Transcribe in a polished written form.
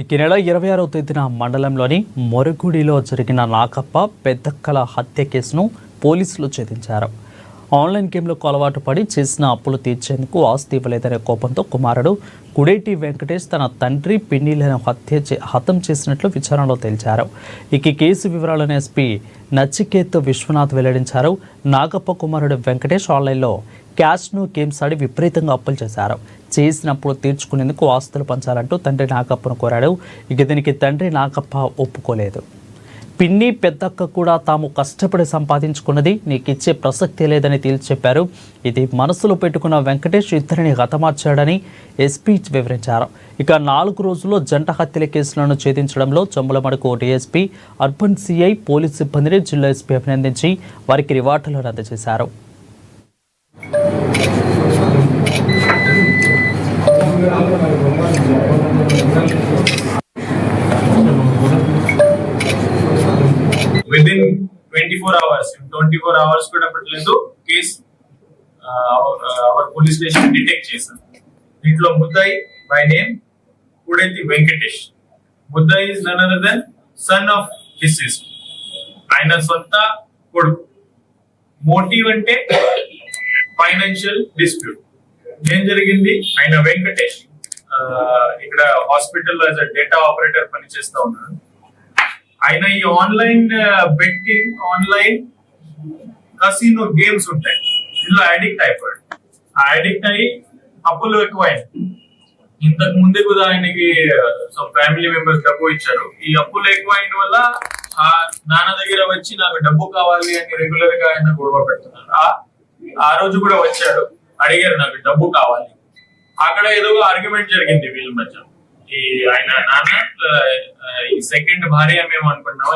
ఈ నెల 26వ తేదీన మండలంలోని మొరగుడిలో జరిగిన నాగప్ప పెద్దక్కల హత్య కేసును పోలీసులు ఛేదించారు. ఆన్లైన్ గేమ్లకు అలవాటు పడి చేసిన అప్పులు తీర్చేందుకు ఆస్తి ఇవ్వలేదనే కోపంతో కుమారుడు కుడేటి వెంకటేష్ తన తండ్రి పిన్నిలను హతం చేసినట్లు విచారణలో తేల్చారు. ఈ కేసు వివరాలను ఎస్పీ నచికేత్ విశ్వనాథ్ వెల్లడించారు. నాగప్ప కుమారుడు వెంకటేష్ ఆన్లైన్లో క్యాష్ను గేమ్స్ ఆడి విపరీతంగా అప్పులు చేశారు. చేసినప్పుడు తీర్చుకునేందుకు ఆస్తులు పంచాలంటూ తండ్రి నాగప్పను కోరాడు. దీనికి తండ్రి నాగప్ప ఒప్పుకోలేదు. పిన్ని పెద్దక్క కూడా తాము కష్టపడి సంపాదించుకున్నది నీకు ఇచ్చే ప్రసక్తి లేదని తేల్చి చెప్పారు. ఇది మనసులో పెట్టుకున్న వెంకటేష్ ఇద్దరిని హతమార్చాడని ఎస్పీ వివరించారు. 4 రోజుల్లో జంట హత్యల కేసులను ఛేదించడంలో చంబులమడుగు డీఎస్పీ, అర్బన్ సిఐ, పోలీసు సిబ్బందిని జిల్లా ఎస్పీ అభినందించి వారికి రివార్డులను అందజేశారు. Within 24 hours, in 24 hours కూడా పట్టలేదు case our police station detect చేశారు. దీంట్లో ముద్దాయి బై నేమ్ కుడేటి వెంకటేష్. ముద్దాయి is none other than son of his sister, ఆయన సొంత కొడుకు. మోటివ్ అంటే ఫైనాన్షియల్ డిస్ప్యూట్. ఏం జరిగింది, ఆయన వెంకటేష్ ఇక్కడ హాస్పిటల్లో యాజ్ అ డేటా ఆపరేటర్ పనిచేస్తా ఉన్నాడు. ఆయన ఈ ఆన్లైన్ బెట్టింగ్, ఆన్లైన్ కసినో గేమ్స్ ఉంటాయి, ఇందులో అడిక్ట్ అయిపోయాడు. ఆ అడిక్ట్ అయ్యి అప్పులు ఎక్కువైంది. ఇంతకు ముందే కూడా ఆయనకి ఫ్యామిలీ మెంబర్స్ డబ్బు ఇచ్చారు. ఈ అప్పులు ఎక్కువైన వల్ల ఆ నాన్న దగ్గర వచ్చి నాకు డబ్బు కావాలి అని రెగ్యులర్ గా ఆయన గొడవ పెడుతున్నారు. ఆ రోజు కూడా వచ్చాడు, అడిగారు నాకు డబ్బు కావాలి. అక్కడ ఏదో ఆర్గ్యుమెంట్ జరిగింది వీళ్ళ మధ్య. ఈ ఆయన నాన్న ఈ సెకండ్ భార్య మేము అనుకున్నాం